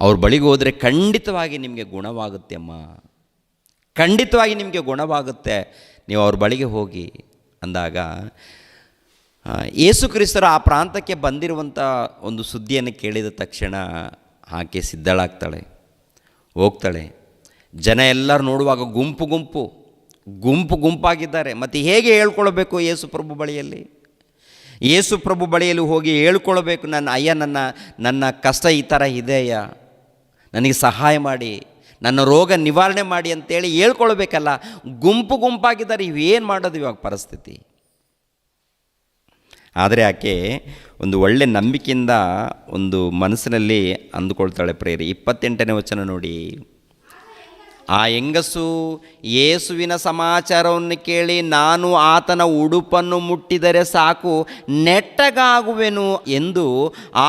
ಅವ್ರ ಬಳಿಗೆ ಹೋದರೆ ಖಂಡಿತವಾಗಿ ನಿಮಗೆ ಗುಣವಾಗುತ್ತೆ ಅಮ್ಮ, ಖಂಡಿತವಾಗಿ ನಿಮಗೆ ಗುಣವಾಗುತ್ತೆ, ನೀವು ಅವ್ರ ಬಳಿಗೆ ಹೋಗಿ ಅಂದಾಗ ಯೇಸು ಕ್ರಿಸ್ತರು ಆ ಪ್ರಾಂತಕ್ಕೆ ಬಂದಿರುವಂಥ ಒಂದು ಸುದ್ದಿಯನ್ನು ಕೇಳಿದ ತಕ್ಷಣ ಆಕೆ ಸಿದ್ಧಳಾಗ್ತಾಳೆ, ಹೋಗ್ತಾಳೆ. ಜನ ಎಲ್ಲರೂ ನೋಡುವಾಗ ಗುಂಪು ಗುಂಪಾಗಿದ್ದಾರೆ. ಮತ್ತು ಹೇಗೆ ಹೇಳ್ಕೊಳ್ಬೇಕು ಯೇಸು ಪ್ರಭು ಬಳಿಯಲ್ಲಿ? ಯೇಸು ಪ್ರಭು ಬಳಿಯಲ್ಲಿ ಹೋಗಿ ಹೇಳ್ಕೊಳ್ಬೇಕು, ನನ್ನ ಕಷ್ಟ ಈ ಥರ ಇದೆಯಾ, ನನಗೆ ಸಹಾಯ ಮಾಡಿ, ನನ್ನ ರೋಗ ನಿವಾರಣೆ ಮಾಡಿ ಅಂತೇಳಿ ಹೇಳ್ಕೊಳ್ಬೇಕಲ್ಲ. ಗುಂಪಾಗಿದ್ದಾರೆ. ಇವೇನು ಮಾಡೋದು ಇವಾಗ ಪರಿಸ್ಥಿತಿ? ಆದರೆ ಆಕೆ ಒಂದು ಒಳ್ಳೆ ನಂಬಿಕೆಯಿಂದ ಒಂದು ಮನಸ್ಸಿನಲ್ಲಿ ಅಂದುಕೊಳ್ತಾಳೆ. ಪ್ರೇರಿ 28ನೇ ವಚನ ನೋಡಿ. ಆ ಹೆಂಗಸು ಯೇಸುವಿನ ಸಮಾಚಾರವನ್ನು ಕೇಳಿ, ನಾನು ಆತನ ಉಡುಪನ್ನು ಮುಟ್ಟಿದರೆ ಸಾಕು, ನೆಟ್ಟಗಾಗುವೆನು ಎಂದು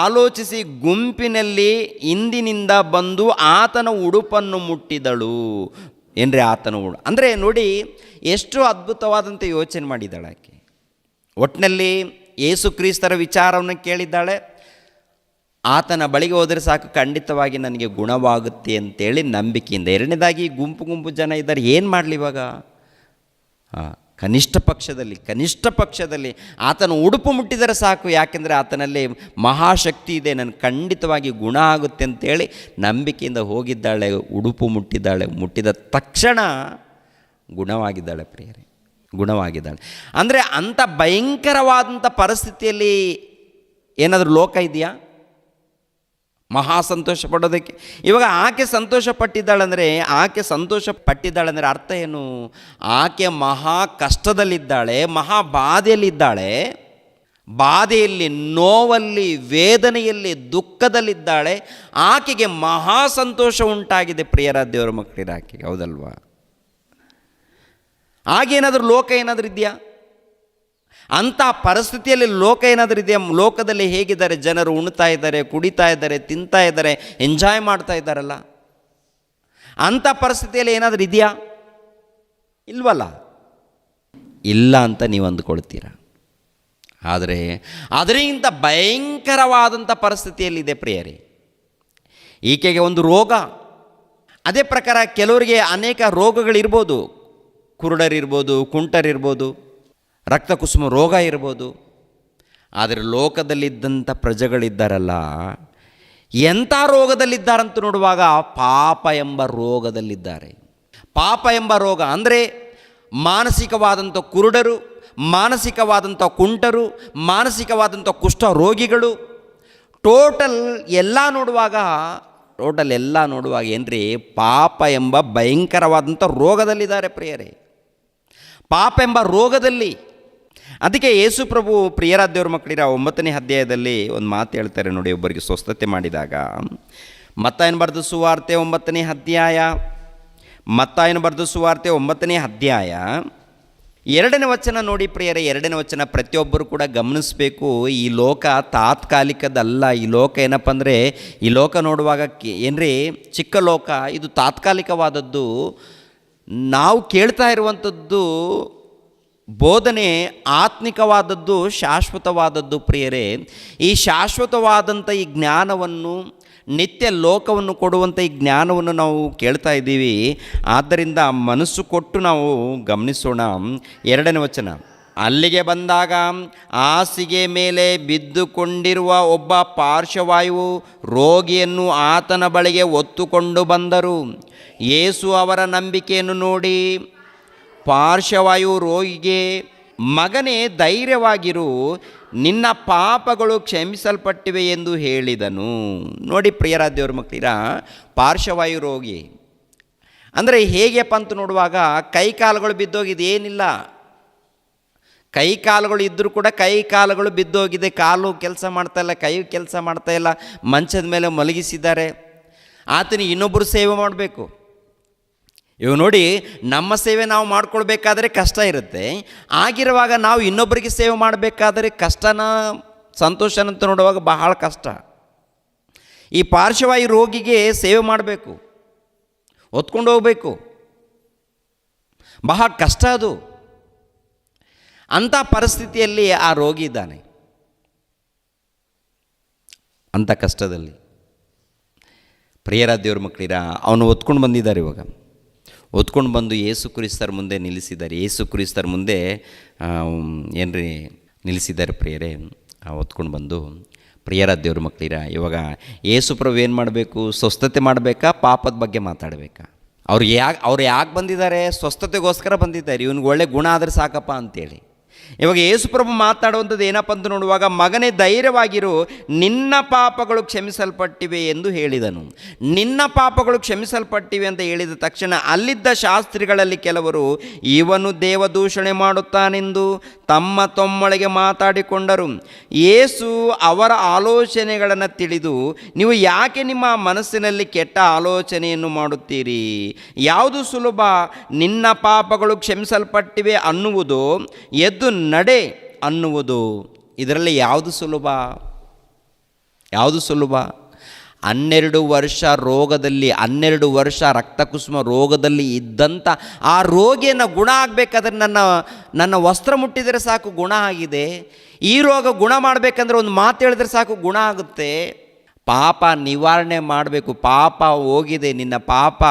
ಆಲೋಚಿಸಿ ಗುಂಪಿನಲ್ಲಿ ಹಿಂದಿನಿಂದ ಬಂದು ಆತನ ಉಡುಪನ್ನು ಮುಟ್ಟಿದಳು. ಏನ್ರಿ ಆತನ ಅಂದರೆ ನೋಡಿ, ಎಷ್ಟು ಅದ್ಭುತವಾದಂಥ ಯೋಚನೆ ಮಾಡಿದ್ದಾಳೆ ಆಕೆ. ಒಟ್ಟಿನಲ್ಲಿ ಯೇಸು ಕ್ರಿಸ್ತರ ವಿಚಾರವನ್ನು ಕೇಳಿದ್ದಾಳೆ. ಆತನ ಬಳಿಗೆ ಹೋದರೆ ಸಾಕು, ಖಂಡಿತವಾಗಿ ನನಗೆ ಗುಣವಾಗುತ್ತೆ ಅಂತೇಳಿ ನಂಬಿಕೆಯಿಂದ. ಎರಡನೇದಾಗಿ ಗುಂಪು ಜನ ಇದ್ದಾರೆ, ಏನು ಮಾಡಲಿ ಇವಾಗ? ಕನಿಷ್ಠ ಪಕ್ಷದಲ್ಲಿ ಆತನ ಉಡುಪು ಮುಟ್ಟಿದರೆ ಸಾಕು, ಯಾಕೆಂದರೆ ಆತನಲ್ಲಿ ಮಹಾಶಕ್ತಿ ಇದೆ, ನನಗೆ ಖಂಡಿತವಾಗಿ ಗುಣ ಆಗುತ್ತೆ ಅಂತೇಳಿ ನಂಬಿಕೆಯಿಂದ ಹೋಗಿದ್ದಾಳೆ. ಉಡುಪು ಮುಟ್ಟಿದ ತಕ್ಷಣ ಗುಣವಾಗಿದ್ದಾಳೆ ಪ್ರಿಯರೇ, ಗುಣವಾಗಿದ್ದಾಳೆ. ಅಂದರೆ ಅಂಥ ಭಯಂಕರವಾದಂಥ ಪರಿಸ್ಥಿತಿಯಲ್ಲಿ ಏನಾದರೂ ಲೋಕ ಇದೆಯಾ ಮಹಾ ಸಂತೋಷ ಪಡೋದಕ್ಕೆ? ಇವಾಗ ಆಕೆ ಸಂತೋಷ ಪಟ್ಟಿದ್ದಾಳಂದರೆ ಅರ್ಥ ಏನು? ಆಕೆ ಮಹಾ ಕಷ್ಟದಲ್ಲಿದ್ದಾಳೆ, ಮಹಾ ಬಾಧೆಯಲ್ಲಿದ್ದಾಳೆ, ಬಾಧೆಯಲ್ಲಿ, ನೋವಲ್ಲಿ, ವೇದನೆಯಲ್ಲಿ, ದುಃಖದಲ್ಲಿದ್ದಾಳೆ. ಆಕೆಗೆ ಮಹಾ ಸಂತೋಷ ಉಂಟಾಗಿದೆ ಪ್ರಿಯರ ದೇವರ ಮಕ್ಕಳಿರ ಆಕೆಗೆ, ಹೌದಲ್ವಾ? ಹಾಗೇನಾದರೂ ಲೋಕ ಏನಾದರೂ ಇದೆಯಾ? ಅಂಥ ಪರಿಸ್ಥಿತಿಯಲ್ಲಿ ಲೋಕ ಏನಾದರೂ ಇದೆಯಾ? ಲೋಕದಲ್ಲಿ ಹೇಗಿದ್ದಾರೆ ಜನರು? ಉಣ್ತಾ ಇದ್ದಾರೆ, ಕುಡಿತಾ ಇದ್ದಾರೆ, ತಿಂತಾ ಇದ್ದಾರೆ, ಎಂಜಾಯ್ ಮಾಡ್ತಾ ಇದ್ದಾರಲ್ಲ. ಅಂಥ ಪರಿಸ್ಥಿತಿಯಲ್ಲಿ ಏನಾದರೂ ಇದೆಯಾ? ಇಲ್ವಲ್ಲ. ಇಲ್ಲ ಅಂತ ನೀವು ಅಂದುಕೊಳ್ತೀರ. ಆದರೆ ಅದರಿಂದ ಭಯಂಕರವಾದಂಥ ಪರಿಸ್ಥಿತಿಯಲ್ಲಿದೆ ಪ್ರಿಯರೇ ಈಕೆಗೆ ಒಂದು ರೋಗ. ಅದೇ ಪ್ರಕಾರ ಕೆಲವರಿಗೆ ಅನೇಕ ರೋಗಗಳಿರ್ಬೋದು. ಕುರುಡರಿರ್ಬೋದು, ಕುಂಟರಿರ್ಬೋದು, ರಕ್ತ ಕುಸುಮ ರೋಗ ಇರ್ಬೋದು. ಆದರೆ ಲೋಕದಲ್ಲಿದ್ದಂಥ ಪ್ರಜೆಗಳಿದ್ದಾರಲ್ಲ, ಎಂಥ ರೋಗದಲ್ಲಿದ್ದಾರಂತ ನೋಡುವಾಗ ಪಾಪ ಎಂಬ ರೋಗದಲ್ಲಿದ್ದಾರೆ. ಪಾಪ ಎಂಬ ರೋಗ ಅಂದರೆ ಮಾನಸಿಕವಾದಂಥ ಕುರುಡರು, ಮಾನಸಿಕವಾದಂಥ ಕುಂಟರು, ಮಾನಸಿಕವಾದಂಥ ಕುಷ್ಠ ರೋಗಿಗಳು, ಟೋಟಲ್ ಎಲ್ಲ ನೋಡುವಾಗ ಏನ್ರಿ, ಪಾಪ ಎಂಬ ಭಯಂಕರವಾದಂಥ ರೋಗದಲ್ಲಿದ್ದಾರೆ ಪ್ರಿಯರೇ, ಪಾಪ ಎಂಬ ರೋಗದಲ್ಲಿ. ಅದಕ್ಕೆ ಯೇಸು ಪ್ರಭು ಪ್ರಿಯರಾದ ದೇವರ ಮಕ್ಕಳಿರ 9ನೇ ಅಧ್ಯಾಯದಲ್ಲಿ ಒಂದು ಮಾತು ಹೇಳ್ತಾರೆ ನೋಡಿ. ಒಬ್ಬರಿಗೆ ಸ್ವಸ್ಥತೆ ಮಾಡಿದಾಗ, ಮತ್ತಾಯನ ಬರೆದ ಸುವಾರ್ತೆ 9ನೇ ಅಧ್ಯಾಯ 2ನೇ ವಚನ ನೋಡಿ ಪ್ರಿಯರೇ. 2ನೇ ವಚನ ಪ್ರತಿಯೊಬ್ಬರು ಕೂಡ ಗಮನಿಸಬೇಕು. ಈ ಲೋಕ ತಾತ್ಕಾಲಿಕದಲ್ಲ. ಈ ಲೋಕ ಏನಪ್ಪ ಅಂದರೆ, ಈ ಲೋಕ ನೋಡುವಾಗ ಏನ್ರಿ ಚಿಕ್ಕ ಲೋಕ, ಇದು ತಾತ್ಕಾಲಿಕವಾದದ್ದು. ನಾವು ಕೇಳ್ತಾ ಇರುವಂಥದ್ದು ಬೋಧನೆ ಆತ್ಮಿಕವಾದದ್ದು, ಶಾಶ್ವತವಾದದ್ದು ಪ್ರಿಯರೇ. ಈ ಶಾಶ್ವತವಾದಂಥ ಈ ಜ್ಞಾನವನ್ನು, ನಿತ್ಯ ಲೋಕವನ್ನು ಕೊಡುವಂಥ ಈ ಜ್ಞಾನವನ್ನು ನಾವು ಕೇಳ್ತಾ ಇದ್ದೀವಿ. ಆದ್ದರಿಂದ ಮನಸ್ಸು ಕೊಟ್ಟು ನಾವು ಗಮನಿಸೋಣ. 2ನೇ ವಚನ. ಅಲ್ಲಿಗೆ ಬಂದಾಗ ಹಾಸಿಗೆ ಮೇಲೆ ಬಿದ್ದುಕೊಂಡಿರುವ ಒಬ್ಬ ಪಾರ್ಶ್ವವಾಯು ರೋಗಿಯನ್ನು ಆತನ ಬಳಿಗೆ ಹೊತ್ತುಕೊಂಡು ಬಂದರು. ಯೇಸು ಅವರ ನಂಬಿಕೆಯನ್ನು ನೋಡಿ ಪಾರ್ಶ್ವವಾಯು ರೋಗಿಗೆ, ಮಗನೇ ಧೈರ್ಯವಾಗಿರು, ನಿನ್ನ ಪಾಪಗಳು ಕ್ಷಮಿಸಲ್ಪಟ್ಟಿವೆ ಎಂದು ಹೇಳಿದನು. ನೋಡಿ ಪ್ರಿಯರಾದ ದೇವರ ಮಕ್ಕಳಿರ, ಪಾರ್ಶ್ವವಾಯು ರೋಗಿ ಅಂದರೆ ಹೇಗೆಪ್ಪ ಅಂತ ನೋಡುವಾಗ ಕೈಕಾಲುಗಳು ಬಿದ್ದೋಗಿದೆ, ಏನಿಲ್ಲ, ಕೈಕಾಲುಗಳು ಇದ್ದರೂ ಕೂಡ ಕೈಕಾಲುಗಳು ಬಿದ್ದೋಗಿದೆ, ಕಾಲು ಕೆಲಸ ಮಾಡ್ತಾಯಿಲ್ಲ, ಕೈ ಕೆಲಸ ಮಾಡ್ತಾಯಿಲ್ಲ, ಮಂಚದ ಮೇಲೆ ಮಲಗಿಸಿದ್ದಾರೆ. ಆತನಿಗೆ ಇನ್ನೊಬ್ಬರು ಸೇವೆ ಮಾಡಬೇಕು. ಇವು ನೋಡಿ, ನಮ್ಮ ಸೇವೆ ನಾವು ಮಾಡ್ಕೊಳ್ಬೇಕಾದ್ರೆ ಕಷ್ಟ ಇರುತ್ತೆ. ಆಗಿರುವಾಗ ನಾವು ಇನ್ನೊಬ್ಬರಿಗೆ ಸೇವೆ ಮಾಡಬೇಕಾದ್ರೆ ಕಷ್ಟನ ಸಂತೋಷನಂತ ನೋಡುವಾಗ ಬಹಳ ಕಷ್ಟ. ಈ ಪಾರ್ಶ್ವವಾಯು ರೋಗಿಗೆ ಸೇವೆ ಮಾಡಬೇಕು, ಹೊತ್ಕೊಂಡು ಹೋಗಬೇಕು, ಬಹಳ ಕಷ್ಟ ಅದು. ಅಂಥ ಪರಿಸ್ಥಿತಿಯಲ್ಲಿ ಆ ರೋಗಿ ಇದ್ದಾನೆ, ಅಂಥ ಕಷ್ಟದಲ್ಲಿ. ಪ್ರಿಯರ ದೇವ್ರ ಮಕ್ಕಳಿರ ಅವನು ಹೊತ್ಕೊಂಡು ಬಂದಿದ್ದಾರೆ. ಇವಾಗ ಹೊತ್ಕೊಂಡು ಬಂದು ಯೇಸು ಕ್ರಿಸ್ತರ ಮುಂದೆ ನಿಲ್ಲಿಸಿದ್ದಾರೆ. ಯೇಸು ಕ್ರಿಸ್ತರ ಮುಂದೆ ಏನ್ರಿ ನಿಲ್ಲಿಸಿದ್ದಾರೆ ಪ್ರಿಯರೇ. ಹೊತ್ಕೊಂಡು ಬಂದು ಪ್ರಿಯರ ದೇವ್ರ ಮಕ್ಕಳಿರ ಇವಾಗ ಯೇಸು ಪ್ರಭು ಏನು ಮಾಡಬೇಕು? ಸ್ವಸ್ಥತೆ ಮಾಡಬೇಕಾ, ಪಾಪದ ಬಗ್ಗೆ ಮಾತಾಡಬೇಕಾ? ಅವ್ರು ಯಾಕೆ ಬಂದಿದ್ದಾರೆ? ಸ್ವಸ್ಥತೆಗೋಸ್ಕರ ಬಂದಿದ್ದಾರೆ. ಇವನಿಗೆ ಒಳ್ಳೆ ಗುಣ ಆದರೆ ಸಾಕಪ್ಪ ಅಂತೇಳಿ. ಇವಾಗ ಯೇಸುಪ್ರಭು ಮಾತಾಡುವಂಥದ್ದು ಏನಪ್ಪ ಅಂತ ನೋಡುವಾಗ, ಮಗನೇ ಧೈರ್ಯವಾಗಿರು, ನಿನ್ನ ಪಾಪಗಳು ಕ್ಷಮಿಸಲ್ಪಟ್ಟಿವೆ ಎಂದು ಹೇಳಿದನು. ನಿನ್ನ ಪಾಪಗಳು ಕ್ಷಮಿಸಲ್ಪಟ್ಟಿವೆ ಅಂತ ಹೇಳಿದ ತಕ್ಷಣ ಅಲ್ಲಿದ್ದ ಶಾಸ್ತ್ರಿಗಳಲ್ಲಿ ಕೆಲವರು ಇವನು ದೇವದೂಷಣೆ ಮಾಡುತ್ತಾನೆಂದು ತಮ್ಮೊಳಗೆ ಮಾತಾಡಿಕೊಂಡರು. ಯೇಸು ಅವರ ಆಲೋಚನೆಗಳನ್ನು ತಿಳಿದು, ನೀವು ಯಾಕೆ ನಿಮ್ಮ ಮನಸ್ಸಿನಲ್ಲಿ ಕೆಟ್ಟ ಆಲೋಚನೆಯನ್ನು ಮಾಡುತ್ತೀರಿ? ಯಾವುದು ಸುಲಭ, ನಿನ್ನ ಪಾಪಗಳು ಕ್ಷಮಿಸಲ್ಪಟ್ಟಿವೆ ಅನ್ನುವುದು, ಎದ್ದು ನಡೆ ಅನ್ನುವುದು? ಇದರಲ್ಲಿ ಯಾವುದು ಸುಲಭ? 12 ವರ್ಷ ರೋಗದಲ್ಲಿ, 12 ವರ್ಷ ರಕ್ತಕುಸುಮ ರೋಗದಲ್ಲಿ ಇದ್ದಂಥ ಆ ರೋಗಿಯನ್ನು ಗುಣ ಆಗಬೇಕಾದ್ರೆ ನನ್ನ ವಸ್ತ್ರ ಮುಟ್ಟಿದರೆ ಸಾಕು ಗುಣ ಆಗಿದೆ. ಈ ರೋಗ ಗುಣ ಮಾಡಬೇಕಂದ್ರೆ ಒಂದು ಮಾತು ಹೇಳಿದ್ರೆ ಸಾಕು ಗುಣ ಆಗುತ್ತೆ. ಪಾಪ ನಿವಾರಣೆ ಮಾಡಬೇಕು. ಪಾಪ ಹೋಗಿದೆ, ನಿನ್ನ ಪಾಪ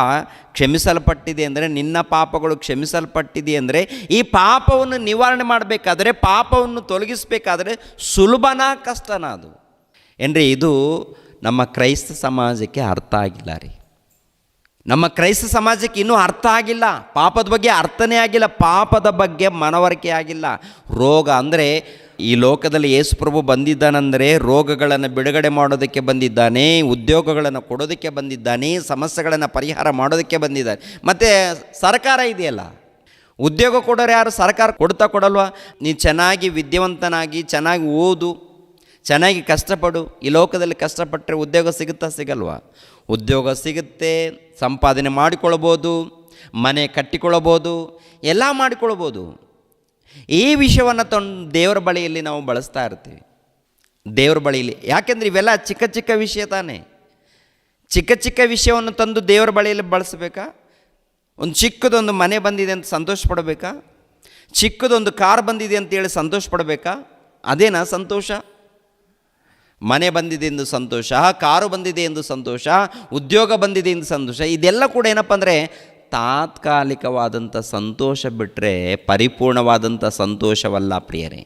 ಕ್ಷಮಿಸಲ್ಪಟ್ಟಿದೆ ಅಂದರೆ, ನಿನ್ನ ಪಾಪಗಳು ಕ್ಷಮಿಸಲ್ಪಟ್ಟಿದೆ ಅಂದರೆ, ಈ ಪಾಪವನ್ನು ನಿವಾರಣೆ ಮಾಡಬೇಕಾದ್ರೆ, ಪಾಪವನ್ನು ತೊಲಗಿಸಬೇಕಾದ್ರೆ ಸುಲಭನಾ ಕಷ್ಟನಾ ಅದು ಏನ್ರಿ? ಇದು ನಮ್ಮ ಕ್ರೈಸ್ತ ಸಮಾಜಕ್ಕೆ ಅರ್ಥ ಆಗಿಲ್ಲ ರೀ. ನಮ್ಮ ಕ್ರೈಸ್ತ ಸಮಾಜಕ್ಕೆ ಇನ್ನೂ ಅರ್ಥ ಆಗಿಲ್ಲ. ಪಾಪದ ಬಗ್ಗೆ ಅರ್ಥನೇ ಆಗಿಲ್ಲ. ಪಾಪದ ಬಗ್ಗೆ ಮನವರಿಕೆ ಆಗಿಲ್ಲ. ರೋಗ ಅಂದರೆ, ಈ ಲೋಕದಲ್ಲಿ ಯೇಸುಪ್ರಭು ಬಂದಿದ್ದಾನೆಂದರೆ ರೋಗಗಳನ್ನು ಬಿಡುಗಡೆ ಮಾಡೋದಕ್ಕೆ ಬಂದಿದ್ದಾನೆ, ಉದ್ಯೋಗಗಳನ್ನು ಕೊಡೋದಕ್ಕೆ ಬಂದಿದ್ದಾನೆ, ಸಮಸ್ಯೆಗಳನ್ನು ಪರಿಹಾರ ಮಾಡೋದಕ್ಕೆ ಬಂದಿದ್ದಾನೆ. ಮತ್ತು ಸರ್ಕಾರ ಇದೆಯಲ್ಲ, ಉದ್ಯೋಗ ಕೊಡೋರು ಯಾರು? ಸರ್ಕಾರ ಕೊಡಲ್ವಾ? ನೀನು ಚೆನ್ನಾಗಿ ವಿದ್ಯಾವಂತನಾಗಿ ಚೆನ್ನಾಗಿ ಓದು, ಚೆನ್ನಾಗಿ ಕಷ್ಟಪಡು. ಈ ಲೋಕದಲ್ಲಿ ಕಷ್ಟಪಟ್ಟರೆ ಉದ್ಯೋಗ ಸಿಗುತ್ತಾ? ಸಿಗಲ್ವಾ? ಉದ್ಯೋಗ ಸಿಗುತ್ತೆ, ಸಂಪಾದನೆ ಮಾಡಿಕೊಳ್ಬೋದು, ಮನೆ ಕಟ್ಟಿಕೊಳ್ಳಬೋದು, ಎಲ್ಲ ಮಾಡಿಕೊಳ್ಬೋದು. ಈ ವಿಷಯವನ್ನು ದೇವರ ಬಳಿಯಲ್ಲಿ ನಾವು ಬಳಸ್ತಾ ಇರ್ತೀವಿ. ದೇವರ ಬಳಿಯಲ್ಲಿ ಯಾಕೆಂದರೆ ಇವೆಲ್ಲ ಚಿಕ್ಕ ಚಿಕ್ಕ ವಿಷಯ ತಾನೇ. ಚಿಕ್ಕ ಚಿಕ್ಕ ವಿಷಯವನ್ನು ತಂದು ದೇವರ ಬಳಿಯಲ್ಲಿ ಬಳಸಬೇಕಾ? ಒಂದು ಚಿಕ್ಕದೊಂದು ಮನೆ ಬಂದಿದೆ ಅಂತ ಸಂತೋಷ ಪಡಬೇಕಾ? ಚಿಕ್ಕದೊಂದು ಕಾರ್ ಬಂದಿದೆ ಅಂತೇಳಿ ಸಂತೋಷ ಪಡಬೇಕಾ? ಅದೇನಾ ಸಂತೋಷ? ಮನೆ ಬಂದಿದೆ ಎಂದು ಸಂತೋಷ, ಕಾರು ಬಂದಿದೆ ಎಂದು ಸಂತೋಷ, ಉದ್ಯೋಗ ಬಂದಿದೆ ಎಂದು ಸಂತೋಷ. ಇದೆಲ್ಲ ಕೂಡ ಏನಪ್ಪ ಅಂದರೆ ತಾತ್ಕಾಲಿಕವಾದಂಥ ಸಂತೋಷ ಬಿಟ್ಟರೆ ಪರಿಪೂರ್ಣವಾದಂಥ ಸಂತೋಷವಲ್ಲ ಪ್ರಿಯರೇ.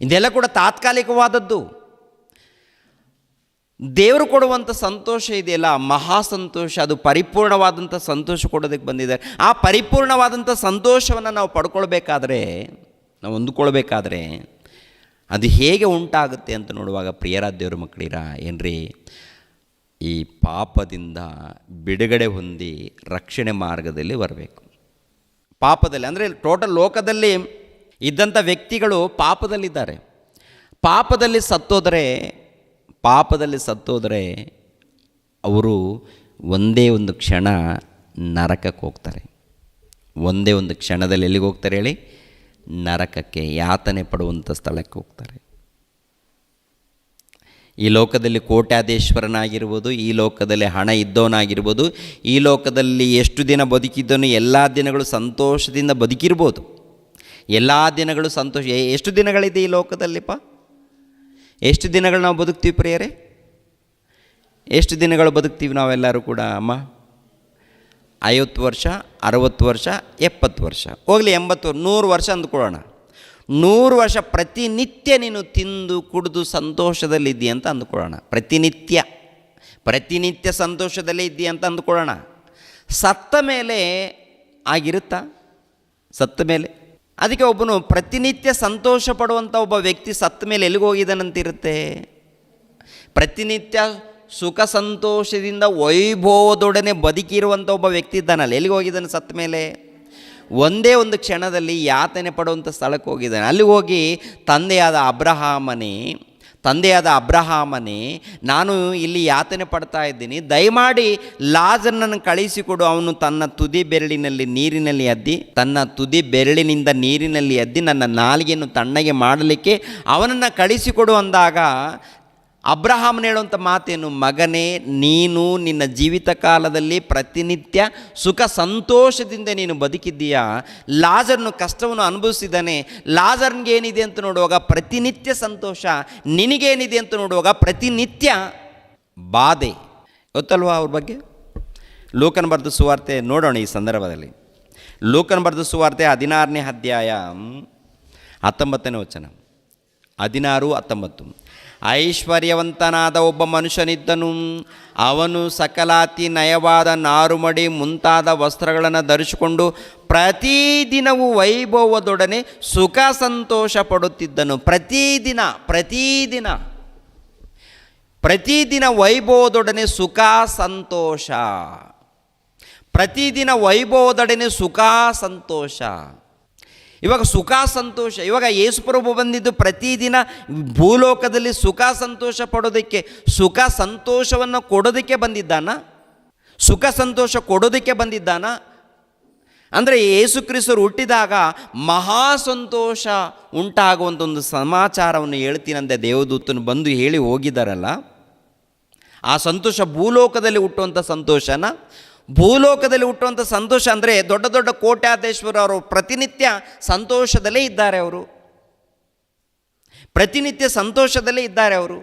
ಇದೆಲ್ಲ ಕೂಡ ತಾತ್ಕಾಲಿಕವಾದದ್ದು. ದೇವರು ಕೊಡುವಂಥ ಸಂತೋಷ ಇದೆಯಲ್ಲ, ಮಹಾ ಸಂತೋಷ, ಅದು ಪರಿಪೂರ್ಣವಾದಂಥ ಸಂತೋಷ ಕೊಡೋದಕ್ಕೆ ಬಂದಿದ್ದಾರೆ. ಆ ಪರಿಪೂರ್ಣವಾದಂಥ ಸಂತೋಷವನ್ನು ನಾವು ಪಡ್ಕೊಳ್ಬೇಕಾದ್ರೆ, ನಾವು ಹೊಂದ್ಕೊಳ್ಬೇಕಾದ್ರೆ ಅದು ಹೇಗೆ ಉಂಟಾಗುತ್ತೆ ಅಂತ ನೋಡುವಾಗ ಪ್ರಿಯರ ದೇವ್ರ ಮಕ್ಕಳಿರ ಏನ್ರಿ, ಈ ಪಾಪದಿಂದ ಬಿಡುಗಡೆ ಹೊಂದಿ ರಕ್ಷಣೆ ಮಾರ್ಗದಲ್ಲಿ ಬರಬೇಕು. ಪಾಪದಲ್ಲಿ ಅಂದರೆ ಟೋಟಲ್ ಲೋಕದಲ್ಲಿ ಇದ್ದಂಥ ವ್ಯಕ್ತಿಗಳು ಪಾಪದಲ್ಲಿದ್ದಾರೆ. ಪಾಪದಲ್ಲಿ ಸತ್ತೋದರೆ ಅವರು ಒಂದೇ ಒಂದು ಕ್ಷಣ ನರಕಕ್ಕೆ ಹೋಗ್ತಾರೆ. ಒಂದೇ ಒಂದು ಕ್ಷಣದಲ್ಲಿ ಎಲ್ಲಿಗೆ ಹೋಗ್ತಾರೆ ಹೇಳಿ? ನರಕಕ್ಕೆ, ಯಾತನೆ ಪಡುವಂಥ ಸ್ಥಳಕ್ಕೆ ಹೋಗ್ತಾರೆ. ಈ ಲೋಕದಲ್ಲಿ ಕೋಟ್ಯಾಧೀಶ್ವರನಾಗಿರ್ಬೋದು, ಈ ಲೋಕದಲ್ಲಿ ಹಣ ಇದ್ದವನಾಗಿರ್ಬೋದು, ಈ ಲೋಕದಲ್ಲಿ ಎಷ್ಟು ದಿನ ಬದುಕಿದ್ದನು ಎಲ್ಲ ದಿನಗಳು ಸಂತೋಷದಿಂದ ಬದುಕಿರ್ಬೋದು. ಎಲ್ಲ ದಿನಗಳು ಸಂತೋಷ. ಎಷ್ಟು ದಿನಗಳಿದೆ ಈ ಲೋಕದಲ್ಲಿಪ್ಪ? ಎಷ್ಟು ದಿನಗಳು ನಾವು ಬದುಕ್ತೀವಿ ಪ್ರಿಯರೇ? ಎಷ್ಟು ದಿನಗಳು ಬದುಕ್ತೀವಿ ನಾವೆಲ್ಲರೂ ಕೂಡ? ಅಮ್ಮ 50 ವರ್ಷ, 60 ವರ್ಷ, 70 ವರ್ಷ, ಹೋಗಲಿ 80, 100 ವರ್ಷ ಅಂದ್ಕೊಳ್ಳೋಣ. 100 ವರ್ಷ ಪ್ರತಿನಿತ್ಯ ನೀನು ತಿಂದು ಕುಡಿದು ಸಂತೋಷದಲ್ಲಿದ್ದೀಯ ಅಂತ ಅಂದ್ಕೊಳ್ಳೋಣ. ಪ್ರತಿನಿತ್ಯ ಸಂತೋಷದಲ್ಲೇ ಇದ್ದೀಯ ಅಂತ ಅಂದ್ಕೊಳ್ಳೋಣ. ಸತ್ತ ಮೇಲೆ ಆಗಿರುತ್ತಾ? ಸತ್ತ ಮೇಲೆ ಅದಕ್ಕೆ ಒಬ್ಬನು ಪ್ರತಿನಿತ್ಯ ಸಂತೋಷ ಪಡುವಂಥ ಒಬ್ಬ ವ್ಯಕ್ತಿ ಸತ್ತ ಮೇಲೆ ಎಲ್ಲಿಗೆ ಹೋಗಿದ್ದಾನಂತಿರುತ್ತೆ? ಪ್ರತಿನಿತ್ಯ ಸುಖ ಸಂತೋಷದಿಂದ ವೈಭವದೊಡನೆ ಬದುಕಿರುವಂಥ ಒಬ್ಬ ವ್ಯಕ್ತಿ ಇದ್ದಾನಲ್ಲ, ಎಲ್ಲಿಗೆ ಹೋಗಿದ್ದಾನೆ ಸತ್ತ ಮೇಲೆ? ಒಂದೇ ಒಂದು ಕ್ಷಣದಲ್ಲಿ ಯಾತನೆ ಪಡುವಂಥ ಸ್ಥಳಕ್ಕೆ ಹೋಗಿದ್ದಾನೆ. ಅಲ್ಲಿ ಹೋಗಿ ತಂದೆಯಾದ ಅಬ್ರಹಾಮನೇ, ನಾನು ಇಲ್ಲಿ ಯಾತನೆ ಪಡ್ತಾ ಇದ್ದೀನಿ, ದಯಮಾಡಿ ಲಾಜರನನ್ನು ಕಳಿಸಿಕೊಡು. ಅವನು ತನ್ನ ತುದಿ ಬೆರಳಿನಿಂದ ನೀರಿನಲ್ಲಿ ಅದ್ದಿ ನನ್ನ ನಾಲಿಗೆಯನ್ನು ತಣ್ಣಗೆ ಮಾಡಲಿಕ್ಕೆ ಅವನನ್ನು ಕಳಿಸಿಕೊಡು ಅಂದಾಗ ಅಬ್ರಹಾಮನ ಹೇಳುವಂಥ ಮಾತೇನು? ಮಗನೇ, ನೀನು ನಿನ್ನ ಜೀವಿತ ಕಾಲದಲ್ಲಿ ಪ್ರತಿನಿತ್ಯ ಸುಖ ಸಂತೋಷದಿಂದ ನೀನು ಬದುಕಿದ್ದೀಯಾ. ಲಾಜರನು ಕಷ್ಟವನ್ನು ಅನುಭವಿಸಿದ್ದಾನೆ. ಲಾಜರ್ನಿಗೆ ಏನಿದೆ ಅಂತ ನೋಡುವಾಗ ಪ್ರತಿನಿತ್ಯ ಸಂತೋಷ, ನಿನಗೇನಿದೆ ಅಂತ ನೋಡುವಾಗ ಪ್ರತಿನಿತ್ಯ ಬಾಧೆ. ಗೊತ್ತಲ್ವಾ ಅವ್ರ ಬಗ್ಗೆ? ಲೂಕನ ಬರೆದ ಸುವಾರ್ತೆ ನೋಡೋಣ ಈ ಸಂದರ್ಭದಲ್ಲಿ. ಲೂಕನ ಬರೆದ ಸುವಾರ್ತೆ 16ನೇ ಅಧ್ಯಾಯ 19ನೇ ವಚನ. 16-19. ಐಶ್ವರ್ಯವಂತನಾದ ಒಬ್ಬ ಮನುಷ್ಯನಿದ್ದನು. ಅವನು ಸಕಲಾತಿ ನಯವಾದ ನಾರುಮಡಿ ಮುಂತಾದ ವಸ್ತ್ರಗಳನ್ನು ಧರಿಸಿಕೊಂಡು ಪ್ರತಿದಿನವೂ ವೈಭವದೊಡನೆ ಸುಖ ಸಂತೋಷ ಪಡುತ್ತಿದ್ದನು. ಪ್ರತಿದಿನ ವೈಭವದೊಡನೆ ಸುಖ ಸಂತೋಷ. ಪ್ರತಿದಿನ ವೈಭವದೊಡನೆ ಸುಖ ಸಂತೋಷ. ಇವಾಗ ಸುಖ ಸಂತೋಷ, ಇವಾಗ ಯೇಸುಪ್ರಭು ಬಂದಿದ್ದು ಪ್ರತಿದಿನ ಭೂಲೋಕದಲ್ಲಿ ಸುಖ ಸಂತೋಷ ಪಡೋದಕ್ಕೆ, ಸುಖ ಸಂತೋಷವನ್ನು ಕೊಡೋದಕ್ಕೆ ಬಂದಿದ್ದಾನ? ಸುಖ ಸಂತೋಷ ಕೊಡೋದಕ್ಕೆ ಬಂದಿದ್ದಾನ? ಅಂದರೆ ಯೇಸು ಕ್ರಿಸ್ತರು ಹುಟ್ಟಿದಾಗ ಮಹಾ ಸಂತೋಷ ಉಂಟಾಗುವಂಥ ಒಂದು ಸಮಾಚಾರವನ್ನು ಹೇಳ್ತೀನಂತೆ ದೇವದೂತನು ಬಂದು ಹೇಳಿ ಹೋಗಿದ್ದಾರಲ್ಲ. ಆ ಸಂತೋಷ ಭೂಲೋಕದಲ್ಲಿ ಹುಟ್ಟುವಂಥ ಸಂತೋಷನ, ಭೂಲೋಕದಲ್ಲಿ ಹುಟ್ಟುವಂಥ ಸಂತೋಷ ಅಂದರೆ ದೊಡ್ಡ ದೊಡ್ಡ ಕೋಟ್ಯಾಧೀಶ್ವರ ಅವರು ಪ್ರತಿನಿತ್ಯ ಸಂತೋಷದಲ್ಲೇ ಇದ್ದಾರೆ. ಅವರು ಪ್ರತಿನಿತ್ಯ ಸಂತೋಷದಲ್ಲೇ ಇದ್ದಾರೆ ಅವರು.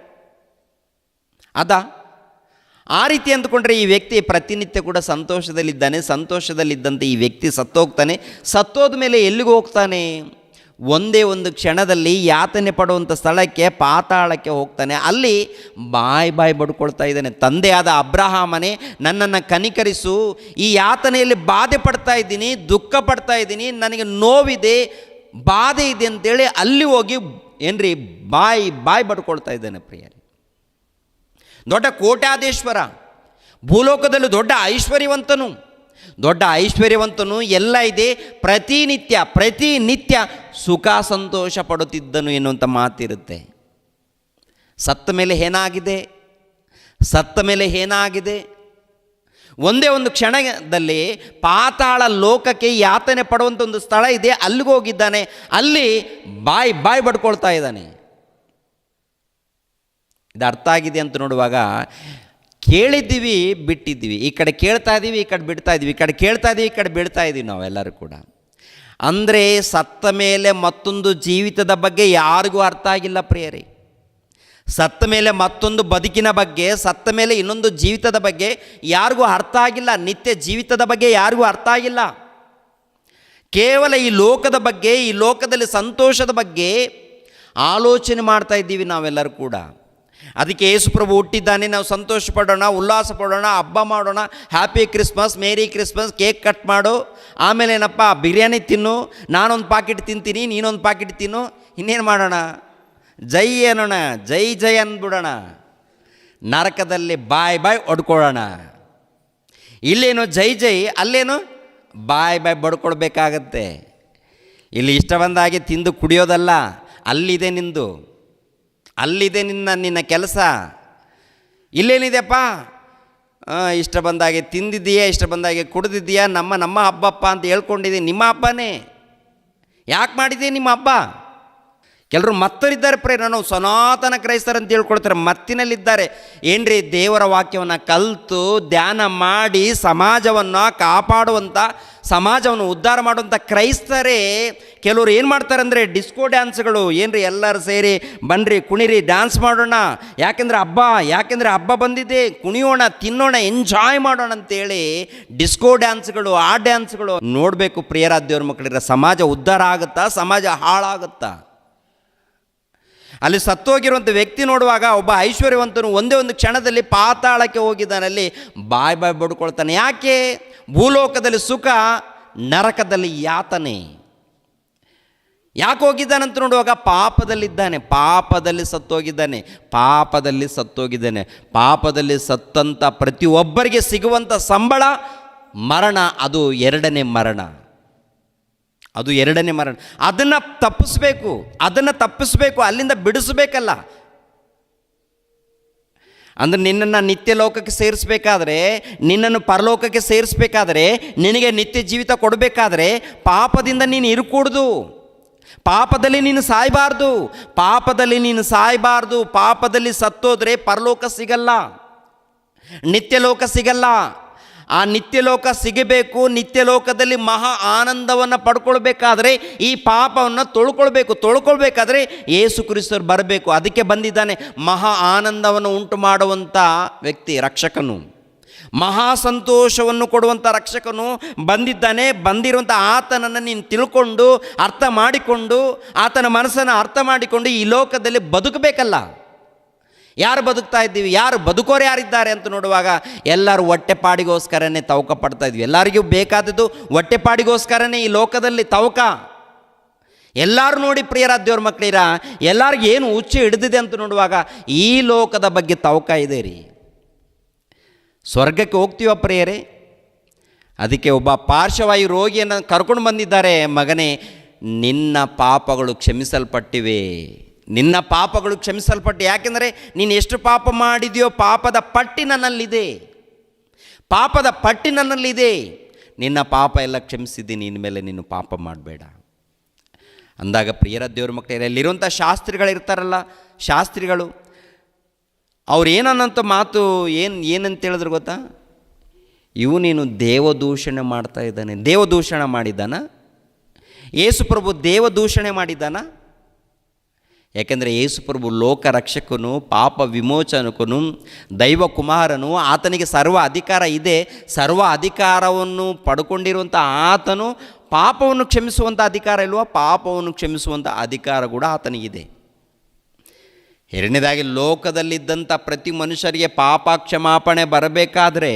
ಆ ರೀತಿ ಅಂದುಕೊಂಡ್ರೆ ಈ ವ್ಯಕ್ತಿ ಪ್ರತಿನಿತ್ಯ ಕೂಡ ಸಂತೋಷದಲ್ಲಿದ್ದಾನೆ. ಸಂತೋಷದಲ್ಲಿದ್ದಂತೆ ಈ ವ್ಯಕ್ತಿ ಸತ್ತೋಗ್ತಾನೆ. ಸತ್ತೋದ ಮೇಲೆ ಎಲ್ಲಿಗೆ ಹೋಗ್ತಾನೆ? ಒಂದೇ ಒಂದು ಕ್ಷಣದಲ್ಲಿ ಯಾತನೆ ಪಡುವಂಥ ಸ್ಥಳಕ್ಕೆ, ಪಾತಾಳಕ್ಕೆ ಹೋಗ್ತಾನೆ. ಅಲ್ಲಿ ಬಾಯಿ ಬಡ್ಕೊಳ್ತಾ ಇದ್ದಾನೆ. ತಂದೆಯಾದ ಅಬ್ರಹಾಮನೇ, ನನ್ನನ್ನು ಕನಿಕರಿಸು, ಈ ಯಾತನೆಯಲ್ಲಿ ಬಾಧೆ ಪಡ್ತಾ ಇದ್ದೀನಿ, ದುಃಖ ಪಡ್ತಾ ಇದ್ದೀನಿ, ನನಗೆ ನೋವಿದೆ, ಬಾಧೆ ಇದೆ ಅಂತೇಳಿ ಅಲ್ಲಿ ಹೋಗಿ ಏನ್ರಿ ಬಾಯಿ ಬಡ್ಕೊಳ್ತಾ ಇದ್ದಾನೆ. ಪ್ರಿಯರೇ, ದೊಡ್ಡ ಕೋಟ್ಯಾಧೀಶ್ವರ, ಭೂಲೋಕದಲ್ಲಿ ದೊಡ್ಡ ಐಶ್ವರ್ಯವಂತನು ಎಲ್ಲ ಇದೆ. ಪ್ರತಿನಿತ್ಯ ಸುಖ ಸಂತೋಷ ಪಡುತ್ತಿದ್ದನು ಎನ್ನುವಂಥ ಮಾತಿರುತ್ತೆ. ಸತ್ತ ಮೇಲೆ ಏನಾಗಿದೆ? ಒಂದೇ ಒಂದು ಕ್ಷಣದಲ್ಲಿ ಪಾತಾಳ ಲೋಕಕ್ಕೆ ಯಾತನೆ ಪಡುವಂಥ ಒಂದು ಸ್ಥಳ ಇದೆ, ಅಲ್ಲಿಗೆ ಹೋಗಿದ್ದಾನೆ. ಅಲ್ಲಿ ಬಾಯಿ ಬಡ್ಕೊಳ್ತಾ ಇದ್ದಾನೆ. ಇದು ಅರ್ಥ ಆಗಿದೆ ಅಂತ ನೋಡುವಾಗ, ಕೇಳಿದ್ದೀವಿ, ಬಿಟ್ಟಿದ್ದೀವಿ. ಈ ಕಡೆ ಕೇಳ್ತಾ ಇದ್ದೀವಿ, ಈ ಕಡೆ ಬಿಡ್ತಾ ಇದ್ದೀವಿ, ಈ ಕಡೆ ಕೇಳ್ತಾ ಇದ್ದೀವಿ, ಈ ಕಡೆ ಬಿಡ್ತಾ ಇದ್ದೀವಿ ನಾವೆಲ್ಲರೂ ಕೂಡ. ಅಂದರೆ ಸತ್ತ ಮೇಲೆ ಮತ್ತೊಂದು ಜೀವಿತದ ಬಗ್ಗೆ ಯಾರಿಗೂ ಅರ್ಥ ಆಗಿಲ್ಲ ಪ್ರಿಯರೇ. ಸತ್ತ ಮೇಲೆ ಮತ್ತೊಂದು ಬದುಕಿನ ಬಗ್ಗೆ, ಸತ್ತ ಮೇಲೆ ಇನ್ನೊಂದು ಜೀವಿತದ ಬಗ್ಗೆ ಯಾರಿಗೂ ಅರ್ಥ ಆಗಿಲ್ಲ. ನಿತ್ಯ ಜೀವಿತದ ಬಗ್ಗೆ ಯಾರಿಗೂ ಅರ್ಥ ಆಗಿಲ್ಲ. ಕೇವಲ ಈ ಲೋಕದ ಬಗ್ಗೆ, ಈ ಲೋಕದಲ್ಲಿ ಸಂತೋಷದ ಬಗ್ಗೆ ಆಲೋಚನೆ ಮಾಡ್ತಾ ಇದ್ದೀವಿ ನಾವೆಲ್ಲರೂ ಕೂಡ. ಅದಕ್ಕೆ ಯೇಸುಪ್ರಭು ಹುಟ್ಟಿದ್ದಾನೆ, ನಾವು ಸಂತೋಷ ಪಡೋಣ, ಉಲ್ಲಾಸ ಪಡೋಣ, ಹಬ್ಬ ಮಾಡೋಣ, happy Christmas, merry Christmas, cake cut ಮಾಡು, ಆಮೇಲೆ ಏನಪ್ಪ ಬಿರಿಯಾನಿ ತಿನ್ನು, ನಾನೊಂದು ಪಾಕೆಟ್ ತಿಂತೀನಿ, ನೀನೊಂದು ಪಾಕೆಟ್ ತಿನ್ನು, ಇನ್ನೇನು ಮಾಡೋಣ? ಜೈ ಅನ್ನೋಣ, ಜೈ ಅಂದ್ಬಿಡೋಣ. ನರಕದಲ್ಲಿ ಬಾಯಿ ಹೊಡ್ಕೊಳ್ಳೋಣ. ಇಲ್ಲೇನು ಜೈ, ಅಲ್ಲೇನು ಬಾಯಿ ಬಡ್ಕೊಳ್ಬೇಕಾಗತ್ತೆ. ಇಲ್ಲಿ ಇಷ್ಟ ಬಂದಾಗೆ ತಿಂದು ಕುಡಿಯೋದಲ್ಲ, ಅಲ್ಲಿದೆ ನಿನ್ನ ಕೆಲಸ. ಇಲ್ಲೇನಿದೆಪ್ಪ, ಇಷ್ಟ ಬಂದಾಗೆ ತಿಂದಿದ್ದೀಯಾ, ಇಷ್ಟ ಬಂದಾಗೆ ಕುಡಿದಿದ್ದೀಯಾ, ನಮ್ಮ ಹಬ್ಬಪ್ಪ ಅಂತ ಹೇಳ್ಕೊಂಡಿದ್ದೀನಿ. ನಿಮ್ಮ ಹಬ್ಬನೇ, ಯಾಕೆ ಮಾಡಿದ್ದೀಯ ನಿಮ್ಮ ಹಬ್ಬ? ಕೆಲವರು ಮತ್ತರಿದ್ದಾರೆ ಪ್ರೇರ, ನಾವು ಸನಾತನ ಕ್ರೈಸ್ತರು ಅಂತ ಹೇಳ್ಕೊಳ್ತಾರೆ, ಮತ್ತಿನಲ್ಲಿದ್ದಾರೆ. ಏನ್ರಿ, ದೇವರ ವಾಕ್ಯವನ್ನು ಕಲಿತು ಧ್ಯಾನ ಮಾಡಿ ಸಮಾಜವನ್ನು ಕಾಪಾಡುವಂಥ, ಸಮಾಜವನ್ನು ಉದ್ಧಾರ ಮಾಡುವಂಥ ಕ್ರೈಸ್ತರೇ ಕೆಲವರು ಏನು ಮಾಡ್ತಾರೆ ಅಂದರೆ ಡಿಸ್ಕೋ ಡ್ಯಾನ್ಸ್ಗಳು. ಏನ್ರಿ, ಎಲ್ಲರೂ ಸೇರಿ ಬನ್ನಿರಿ ಕುಣಿರಿ, ಡ್ಯಾನ್ಸ್ ಮಾಡೋಣ, ಯಾಕೆಂದರೆ ಹಬ್ಬ ಬಂದಿದೆ, ಕುಣಿಯೋಣ, ತಿನ್ನೋಣ, ಎಂಜಾಯ್ ಮಾಡೋಣ ಅಂತೇಳಿ ಡಿಸ್ಕೋ ಡ್ಯಾನ್ಸ್ಗಳು, ಆ ಡ್ಯಾನ್ಸ್ಗಳು ನೋಡಬೇಕು. ಪ್ರಿಯರಾದ ಮಕ್ಕಳಿರ, ಸಮಾಜ ಉದ್ಧಾರ ಆಗುತ್ತಾ, ಸಮಾಜ ಹಾಳಾಗುತ್ತಾ? ಅಲ್ಲಿ ಸತ್ತೋಗಿರುವಂಥ ವ್ಯಕ್ತಿ ನೋಡುವಾಗ ಒಬ್ಬ ಐಶ್ವರ್ಯವಂತನು ಒಂದೇ ಒಂದು ಕ್ಷಣದಲ್ಲಿ ಪಾತಾಳಕ್ಕೆ ಹೋಗಿದ್ದಾನಲ್ಲಿ ಬಾಯಿ ಬಡ್ಕೊಳ್ತಾನೆ. ಯಾಕೆ? ಭೂಲೋಕದಲ್ಲಿ ಸುಖ, ನರಕದಲ್ಲಿ ಯಾತನೆ. ಯಾಕೆ ಹೋಗಿದ್ದಾನಂತ ನೋಡುವಾಗ ಪಾಪದಲ್ಲಿ ಸತ್ತೋಗಿದ್ದಾನೆ. ಪಾಪದಲ್ಲಿ ಸತ್ತಂಥ ಪ್ರತಿಯೊಬ್ಬರಿಗೆ ಸಿಗುವಂಥ ಸಂಬಳ ಮರಣ. ಅದು ಎರಡನೇ ಮರಣ. ಅದನ್ನು ತಪ್ಪಿಸ್ಬೇಕು, ಅಲ್ಲಿಂದ ಬಿಡಿಸ್ಬೇಕಲ್ಲ. ಅಂದರೆ ನಿನ್ನನ್ನು ನಿತ್ಯ ಲೋಕಕ್ಕೆ ಸೇರಿಸ್ಬೇಕಾದ್ರೆ, ನಿನ್ನನ್ನು ಪರಲೋಕಕ್ಕೆ ಸೇರಿಸ್ಬೇಕಾದ್ರೆ, ನಿನಗೆ ನಿತ್ಯ ಜೀವಿತ ಕೊಡಬೇಕಾದ್ರೆ ಪಾಪದಿಂದ ನೀನು ಇರುಕೂಡ್ದು, ಪಾಪದಲ್ಲಿ ನೀನು ಸಾಯಬಾರ್ದು. ಪಾಪದಲ್ಲಿ ಸತ್ತೋದ್ರೆ ಪರಲೋಕ ಸಿಗಲ್ಲ, ನಿತ್ಯ ಲೋಕ ಸಿಗಲ್ಲ. ಆ ನಿತ್ಯಲೋಕ ಸಿಗಬೇಕು. ನಿತ್ಯಲೋಕದಲ್ಲಿ ಮಹಾ ಆನಂದವನ್ನು ಪಡ್ಕೊಳ್ಬೇಕಾದ್ರೆ ಈ ಪಾಪವನ್ನು ತೊಳ್ಕೊಳ್ಬೇಕಾದ್ರೆ ಯೇಸು ಕ್ರಿಸ್ತರು ಬರಬೇಕು. ಅದಕ್ಕೆ ಬಂದಿದ್ದಾನೆ ಮಹಾ ಆನಂದವನ್ನು ಉಂಟು ಮಾಡುವಂಥ ವ್ಯಕ್ತಿ, ರಕ್ಷಕನು. ಮಹಾ ಸಂತೋಷವನ್ನು ಕೊಡುವಂಥ ರಕ್ಷಕನು ಬಂದಿದ್ದಾನೆ. ಬಂದಿರುವಂಥ ಆತನನ್ನು ನೀನು ತಿಳ್ಕೊಂಡು ಅರ್ಥ ಮಾಡಿಕೊಂಡು ಆತನ ಮನಸ್ಸನ್ನು ಅರ್ಥ ಮಾಡಿಕೊಂಡು ಈ ಲೋಕದಲ್ಲಿ ಬದುಕಬೇಕಲ್ಲ. ಯಾರು ಬದುಕ್ತಾ ಇದ್ದೀವಿ, ಯಾರು ಬದುಕೋರು ಯಾರಿದ್ದಾರೆ ಅಂತ ನೋಡುವಾಗ ಎಲ್ಲರೂ ಹೊಟ್ಟೆಪಾಡಿಗೋಸ್ಕರನೇ ತವಕ ಪಡ್ತಾ ಇದ್ವಿ. ಎಲ್ಲರಿಗೂ ಬೇಕಾದದ್ದು ಹೊಟ್ಟೆಪಾಡಿಗೋಸ್ಕರನೇ ಈ ಲೋಕದಲ್ಲಿ ತವಕ. ಎಲ್ಲರೂ ನೋಡಿ ಪ್ರಿಯರ ದೇವ್ರ ಮಕ್ಕಳಿರ, ಎಲ್ಲರಿಗೂ ಏನು ಹುಚ್ಚು ಹಿಡಿದಿದೆ ಅಂತ ನೋಡುವಾಗ ಈ ಲೋಕದ ಬಗ್ಗೆ ತವಕ ಇದೆ ರೀ. ಸ್ವರ್ಗಕ್ಕೆ ಹೋಗ್ತೀವ ಪ್ರಿಯರೇ? ಅದಕ್ಕೆ ಒಬ್ಬ ಪಾರ್ಶ್ವವಾಯು ರೋಗಿಯನ್ನು ಕರ್ಕೊಂಡು ಬಂದಿದ್ದಾರೆ. ಮಗನೇ, ನಿನ್ನ ಪಾಪಗಳು ಕ್ಷಮಿಸಲ್ಪಟ್ಟಿವೆ, ನಿನ್ನ ಪಾಪಗಳು ಕ್ಷಮಿಸಲ್ಪಟ್ಟು. ಯಾಕೆಂದರೆ ನೀನು ಎಷ್ಟು ಪಾಪ ಮಾಡಿದೆಯೋ ಪಾಪದ ಪಟ್ಟಿ ನನ್ನಲ್ಲಿದೆ, ಪಾಪದ ಪಟ್ಟಿ ನನ್ನಲ್ಲಿದೆ. ನಿನ್ನ ಪಾಪ ಎಲ್ಲ ಕ್ಷಮಿಸಿದ್ದೀನಿ, ಇನ್ಮೇಲೆ ನೀನು ಪಾಪ ಮಾಡಬೇಡ ಅಂದಾಗ ಪ್ರಿಯರ ದೇವ್ರ ಮಕ್ಕಳೇ, ಅಲ್ಲಿರುವಂಥ ಶಾಸ್ತ್ರಿಗಳಿರ್ತಾರಲ್ಲ, ಶಾಸ್ತ್ರಿಗಳು ಅವ್ರು ಏನನ್ನಂತ ಮಾತು ಏನಂತ ಹೇಳಿದ್ರು ಗೊತ್ತಾ? ನೀನು ದೇವದೂಷಣೆ ಮಾಡ್ತಾ ಇದ್ದಾನೆ. ದೇವದೂಷಣೆ ಮಾಡಿದ್ದಾನ? ಯೇಸು ಪ್ರಭು ದೇವದೂಷಣೆ ಮಾಡಿದ್ದಾನ? ಯಾಕೆಂದರೆ ಯೇಸು ಪ್ರಭು ಲೋಕ ರಕ್ಷಕನು, ಪಾಪ ವಿಮೋಚನಕನು, ದೈವ ಕುಮಾರನು. ಆತನಿಗೆ ಸರ್ವ ಅಧಿಕಾರ ಇದೆ. ಸರ್ವ ಅಧಿಕಾರವನ್ನು ಪಡ್ಕೊಂಡಿರುವಂಥ ಆತನು ಪಾಪವನ್ನು ಕ್ಷಮಿಸುವಂಥ ಅಧಿಕಾರ ಇಲ್ವಾ? ಪಾಪವನ್ನು ಕ್ಷಮಿಸುವಂಥ ಅಧಿಕಾರ ಕೂಡ ಆತನಿಗಿದೆ. ಎರಡನೇದಾಗಿ, ಲೋಕದಲ್ಲಿದ್ದಂಥ ಪ್ರತಿ ಮನುಷ್ಯರಿಗೆ ಪಾಪ ಕ್ಷಮಾಪಣೆ ಬರಬೇಕಾದ್ರೆ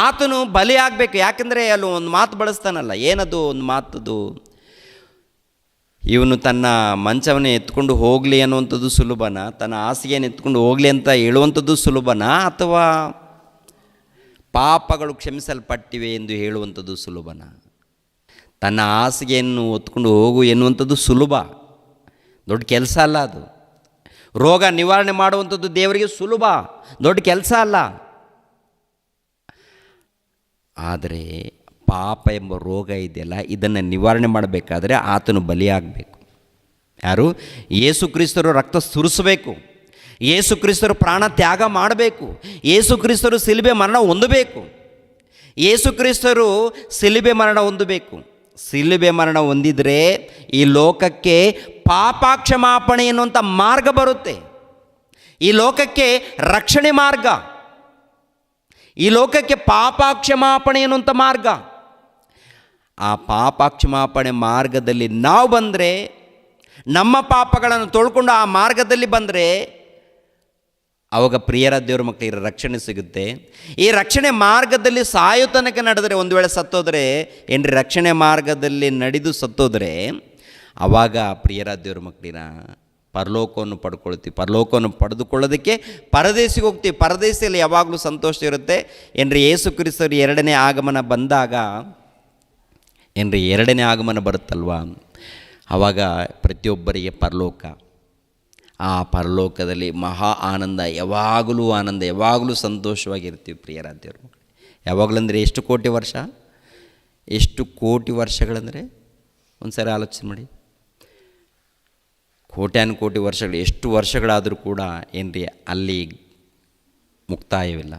ಆತನು ಬಲಿಯಾಗಬೇಕು. ಯಾಕೆಂದರೆ ಅಲ್ಲಿ ಒಂದು ಮಾತು ಬಳಸ್ತಾನಲ್ಲ, ಏನದು ಒಂದು ಮಾತದು? ಇವನು ತನ್ನ ಮಂಚವನ್ನು ಎತ್ಕೊಂಡು ಹೋಗಲಿ ಅನ್ನುವಂಥದ್ದು ಸುಲಭನ? ತನ್ನ ಹಾಸಿಗೆಯನ್ನು ಎತ್ಕೊಂಡು ಹೋಗಲಿ ಅಂತ ಹೇಳುವಂಥದ್ದು ಸುಲಭನ? ಅಥವಾ ಪಾಪಗಳು ಕ್ಷಮಿಸಲ್ಪಟ್ಟಿವೆ ಎಂದು ಹೇಳುವಂಥದ್ದು ಸುಲಭನ? ತನ್ನ ಹಾಸಿಗೆಯನ್ನು ಹೊತ್ಕೊಂಡು ಹೋಗು ಎನ್ನುವಂಥದ್ದು ಸುಲಭ, ದೊಡ್ಡ ಕೆಲಸ ಅಲ್ಲ ಅದು. ರೋಗ ನಿವಾರಣೆ ಮಾಡುವಂಥದ್ದು ದೇವರಿಗೆ ಸುಲಭ, ದೊಡ್ಡ ಕೆಲಸ ಅಲ್ಲ. ಆದರೆ ಪಾಪ ಎಂಬ ರೋಗ ಇದೆಯಲ್ಲ, ಇದನ್ನು ನಿವಾರಣೆ ಮಾಡಬೇಕಾದ್ರೆ ಆತನು ಬಲಿಯಾಗಬೇಕು. ಯಾರು? ಯೇಸು ಕ್ರಿಸ್ತರು ರಕ್ತ ಸುರಿಸಬೇಕು, ಯೇಸು ಕ್ರಿಸ್ತರು ಪ್ರಾಣ ತ್ಯಾಗ ಮಾಡಬೇಕು, ಯೇಸು ಕ್ರಿಸ್ತರು ಶಿಲುಬೆ ಮರಣ ಹೊಂದಬೇಕು, ಯೇಸು ಕ್ರಿಸ್ತರು ಶಿಲುಬೆ ಮರಣ ಹೊಂದಬೇಕು. ಶಿಲುಬೆ ಮರಣ ಹೊಂದಿದರೆ ಈ ಲೋಕಕ್ಕೆ ಪಾಪ ಕ್ಷಮಾಪಣೆ ಎನ್ನುವಂಥ ಮಾರ್ಗ ಬರುತ್ತೆ. ಈ ಲೋಕಕ್ಕೆ ರಕ್ಷಣೆ ಮಾರ್ಗ, ಈ ಲೋಕಕ್ಕೆ ಪಾಪ ಕ್ಷಮಾಪಣೆ ಎನ್ನುವಂಥ ಮಾರ್ಗ. ಆ ಪಾಪ ಕ್ಷಮಾಪಣೆ ಮಾರ್ಗದಲ್ಲಿ ನಾವು ಬಂದರೆ, ನಮ್ಮ ಪಾಪಗಳನ್ನು ತೊಳ್ಕೊಂಡು ಆ ಮಾರ್ಗದಲ್ಲಿ ಬಂದರೆ ಆವಾಗ ಪ್ರಿಯರ ದೇವ್ರ ಮಕ್ಕಳಿಗೆ ರಕ್ಷಣೆ ಸಿಗುತ್ತೆ. ಈ ರಕ್ಷಣೆ ಮಾರ್ಗದಲ್ಲಿ ಸಾಯೋ ತನಕ ನಡೆದರೆ, ಒಂದು ವೇಳೆ ಸತ್ತೋದ್ರೆ ಏನ್ರಿ, ರಕ್ಷಣೆ ಮಾರ್ಗದಲ್ಲಿ ನಡೆದು ಸತ್ತೋದ್ರೆ ಆವಾಗ ಪ್ರಿಯರ ದೇವ್ರ ಮಕ್ಕಳಿನ ಪರಲೋಕವನ್ನು ಪಡ್ಕೊಳ್ತೀವಿ. ಪರಲೋಕವನ್ನು ಪಡೆದುಕೊಳ್ಳೋದಕ್ಕೆ ಪರದೇಶಿಗೆ ಹೋಗ್ತೀವಿ. ಪರದೇಶಿಯಲ್ಲಿ ಯಾವಾಗಲೂ ಸಂತೋಷ ಇರುತ್ತೆ. ಏನ್ರಿ, ಯೇಸು ಕ್ರಿಸ್ತರು ಎರಡನೇ ಆಗಮನ ಬಂದಾಗ, ಏನ್ರಿ ಎರಡನೇ ಆಗಮನ ಬರುತ್ತಲ್ವ, ಆವಾಗ ಪ್ರತಿಯೊಬ್ಬರಿಗೆ ಪರಲೋಕ. ಆ ಪರಲೋಕದಲ್ಲಿ ಮಹಾ ಆನಂದ, ಯಾವಾಗಲೂ ಆನಂದ, ಯಾವಾಗಲೂ ಸಂತೋಷವಾಗಿರ್ತೀವಿ ಪ್ರಿಯರ ದೇವ್ರ ಮಕ್ಕಳು. ಯಾವಾಗಲೂ ಅಂದರೆ ಎಷ್ಟು ಕೋಟಿ ವರ್ಷ, ಎಷ್ಟು ಕೋಟಿ ವರ್ಷಗಳಂದರೆ ಒಂದು ಸಾರಿ ಆಲೋಚನೆ ಮಾಡಿ. ಕೋಟ್ಯಾನುಕೋಟಿ ವರ್ಷಗಳು, ಎಷ್ಟು ವರ್ಷಗಳಾದರೂ ಕೂಡ ಏನ್ರಿ ಅಲ್ಲಿ ಮುಕ್ತಾಯವಿಲ್ಲ,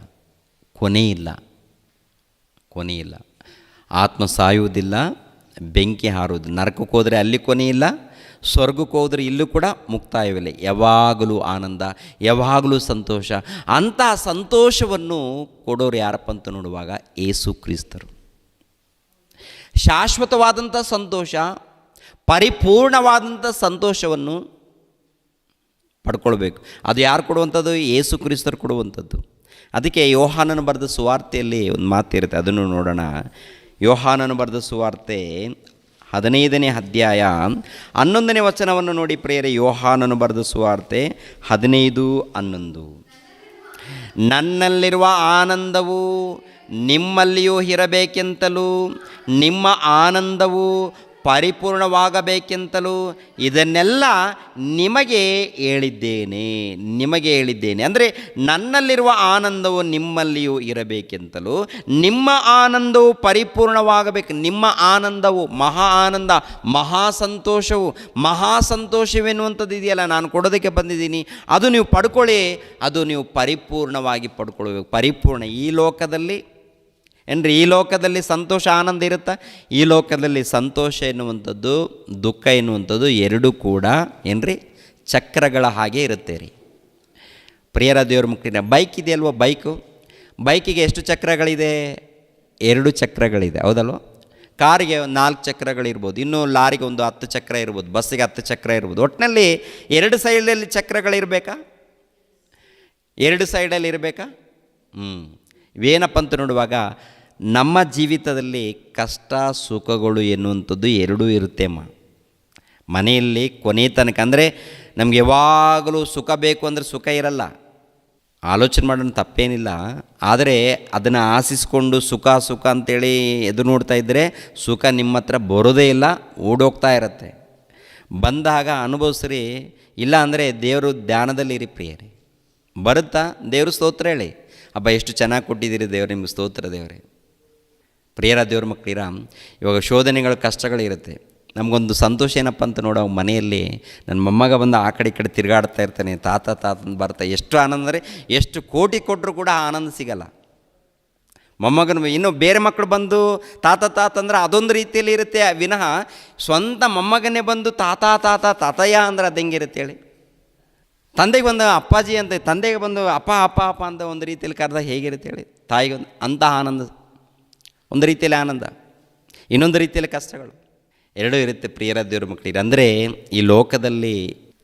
ಕೊನೆಯಿಲ್ಲ, ಕೊನೆಯಿಲ್ಲ. ಆತ್ಮ ಸಾಯುವುದಿಲ್ಲ, ಬೆಂಕಿ ಹಾರುವುದು. ನರಕಕ್ಕೆ ಹೋದರೆ ಅಲ್ಲಿ ಕೊನೆಯಿಲ್ಲ, ಸ್ವರ್ಗಕ್ಕೆ ಹೋದರೆ ಇಲ್ಲೂ ಕೂಡ ಮುಕ್ತಾಯವಿಲ್ಲ. ಯಾವಾಗಲೂ ಆನಂದ, ಯಾವಾಗಲೂ ಸಂತೋಷ. ಅಂಥ ಸಂತೋಷವನ್ನು ಕೊಡೋರು ಯಾರಪ್ಪ ಅಂತ ನೋಡುವಾಗ ಯೇಸು ಕ್ರಿಸ್ತರು. ಶಾಶ್ವತವಾದಂಥ ಸಂತೋಷ, ಪರಿಪೂರ್ಣವಾದಂಥ ಸಂತೋಷವನ್ನು ಪಡ್ಕೊಳ್ಬೇಕು. ಅದು ಯಾರು ಕೊಡುವಂಥದ್ದು? ಯೇಸು ಕ್ರಿಸ್ತರು ಕೊಡುವಂಥದ್ದು. ಅದಕ್ಕೆ ಯೋಹಾನನು ಬರೆದ ಸುವಾರ್ತೆಯಲ್ಲಿ ಒಂದು ಮಾತಿರುತ್ತೆ, ಅದನ್ನು ನೋಡೋಣ. ಯೋಹಾನನು ಬರೆದ ಸುವಾರ್ತೆ 15ನೇ ಅಧ್ಯಾಯ 11ನೇ ವಚನವನ್ನು ನೋಡಿ ಪ್ರಿಯರೇ. ಯೋಹಾನನು ಬರೆದ ಸುವಾರ್ತೆ 15:11. ನನ್ನಲ್ಲಿರುವ ಆನಂದವು ನಿಮ್ಮಲ್ಲಿಯೂ ಇರಬೇಕೆಂತಲೂ, ನಿಮ್ಮ ಆನಂದವು ಪರಿಪೂರ್ಣವಾಗಬೇಕೆಂತಲೂ ಇದನ್ನೆಲ್ಲ ನಿಮಗೆ ಹೇಳಿದ್ದೇನೆ. ಅಂದರೆ ನನ್ನಲ್ಲಿರುವ ಆನಂದವು ನಿಮ್ಮಲ್ಲಿಯೂ ಇರಬೇಕೆಂತಲೂ, ನಿಮ್ಮ ಆನಂದವು ಪರಿಪೂರ್ಣವಾಗಬೇಕು. ನಿಮ್ಮ ಆನಂದವು ಮಹಾ ಆನಂದ, ಮಹಾ ಸಂತೋಷವೆನ್ನುವಂಥದ್ದು ಇದೆಯಲ್ಲ, ನಾನು ಕೊಡೋದಕ್ಕೆ ಬಂದಿದ್ದೀನಿ, ಅದು ನೀವು ಪಡ್ಕೊಳ್ಳಿ. ಅದು ನೀವು ಪರಿಪೂರ್ಣವಾಗಿ ಪಡ್ಕೊಳ್ಬೇಕು. ಪರಿಪೂರ್ಣ. ಈ ಲೋಕದಲ್ಲಿ ಏನ್ರಿ, ಈ ಲೋಕದಲ್ಲಿ ಸಂತೋಷ ಆನಂದ ಇರುತ್ತಾ? ಈ ಲೋಕದಲ್ಲಿ ಸಂತೋಷ ಎನ್ನುವಂಥದ್ದು, ದುಃಖ ಎನ್ನುವಂಥದ್ದು ಎರಡೂ ಕೂಡ ಏನ್ರಿ ಚಕ್ರಗಳ ಹಾಗೆ ಇರುತ್ತೆ ರೀ ಪ್ರಿಯರ ದೇವ್ರ ಮಕ್ಕಳಿನ. ಬೈಕ್ ಇದೆಯಲ್ವ, ಬೈಕಿಗೆ ಎಷ್ಟು ಚಕ್ರಗಳಿದೆ? 2 ಚಕ್ರಗಳಿದೆ, ಹೌದಲ್ವ? ಕಾರಿಗೆ 4 ಚಕ್ರಗಳಿರ್ಬೋದು, ಇನ್ನು ಲಾರಿಗೆ ಒಂದು 10 ಚಕ್ರ ಇರ್ಬೋದು, ಬಸ್ಸಿಗೆ 10 ಚಕ್ರ ಇರ್ಬೋದು. ಒಟ್ಟಿನಲ್ಲಿ 2 ಸೈಡಲ್ಲಿ ಚಕ್ರಗಳಿರಬೇಕಾ? 2 ಸೈಡಲ್ಲಿ ಇರಬೇಕಾ? ಇವೇನಪ್ಪ ಅಂತ ನೋಡುವಾಗ ನಮ್ಮ ಜೀವಿತದಲ್ಲಿ ಕಷ್ಟ ಸುಖಗಳು ಎನ್ನುವಂಥದ್ದು 2 ಇರುತ್ತೆ ಮನೆಯಲ್ಲಿ ಕೊನೆ ತನಕ. ಅಂದರೆ ನಮಗೆ ಯಾವಾಗಲೂ ಸುಖ ಬೇಕು ಅಂದರೆ ಸುಖ ಇರಲ್ಲ, ಆಲೋಚನೆ ಮಾಡೋಣ, ತಪ್ಪೇನಿಲ್ಲ. ಆದರೆ ಅದನ್ನು ಆಶಿಸ್ಕೊಂಡು ಸುಖ ಸುಖ ಅಂತೇಳಿ ಎದುರು ನೋಡ್ತಾ ಇದ್ದರೆ ಸುಖ ನಿಮ್ಮ ಹತ್ರ ಬರೋದೇ ಇಲ್ಲ, ಓಡೋಗ್ತಾ ಇರುತ್ತೆ. ಬಂದಾಗ ಅನುಭವಿಸ್ರಿ, ಇಲ್ಲ ಅಂದರೆ ದೇವರು ಧ್ಯಾನದಲ್ಲಿರಿ ಪ್ರಿಯರೇ. ಬರುತ್ತಾ ದೇವರು ಸ್ತೋತ್ರ ಹೇಳಿ, ಹಬ್ಬ ಎಷ್ಟು ಚೆನ್ನಾಗಿ ಕೊಟ್ಟಿದ್ದೀರಿ ದೇವರು, ನಿಮ್ಗೆ ಸ್ತೋತ್ರ ದೇವರೇ. ಪ್ರಿಯರ ದೇವ್ರ ಮಕ್ಕಳಿರ, ಇವಾಗ ಶೋಧನೆಗಳು ಕಷ್ಟಗಳಿರುತ್ತೆ. ನಮಗೊಂದು ಸಂತೋಷ ಏನಪ್ಪ ಅಂತ ನೋಡೋ, ಮನೆಯಲ್ಲಿ ನನ್ನ ಮೊಮ್ಮಗ ಬಂದು ಆ ಕಡೆ ಈ ಕಡೆ ತಿರುಗಾಡ್ತಾ ಇರ್ತಾನೆ, ತಾತ ಬರ್ತಾ ಎಷ್ಟು ಆನಂದ ಅಂದರೆ ಎಷ್ಟು ಕೋಟಿ ಕೊಟ್ಟರು ಕೂಡ ಆ ಆನಂದ ಸಿಗಲ್ಲ. ಮೊಮ್ಮಗನ ಇನ್ನು ಬೇರೆ ಮಕ್ಕಳು ಬಂದು ತಾತ ಅಂದ್ರೆ ಅದೊಂದು ರೀತಿಯಲ್ಲಿ ಇರುತ್ತೆ ವಿನಃ ಸ್ವಂತ ಮೊಮ್ಮಗನೇ ಬಂದು ತಾತಯ್ಯ ಅಂದ್ರೆ ಅದು ಹೆಂಗಿರುತ್ತೆ ಹೇಳಿ? ತಂದೆಗೆ ಬಂದು ಅಪ್ಪಾಜಿ ಅಂತ, ತಂದೆಗೆ ಬಂದು ಅಪ್ಪ ಅಂತ ಒಂದು ರೀತಿಯಲ್ಲಿ ಕರೆದಾಗ ಹೇಗಿರುತ್ತೆ ಹೇಳಿ? ತಾಯಿಗೊಂದು ಅಂಥ ಆನಂದ, ಒಂದು ರೀತಿಯಲ್ಲಿ ಆನಂದ, ಇನ್ನೊಂದು ರೀತಿಯಲ್ಲಿ ಕಷ್ಟಗಳು, 2 ಇರುತ್ತೆ ಪ್ರಿಯರ ದೇವ್ರ ಮಕ್ಕಳಿಗೆ. ಅಂದರೆ ಈ ಲೋಕದಲ್ಲಿ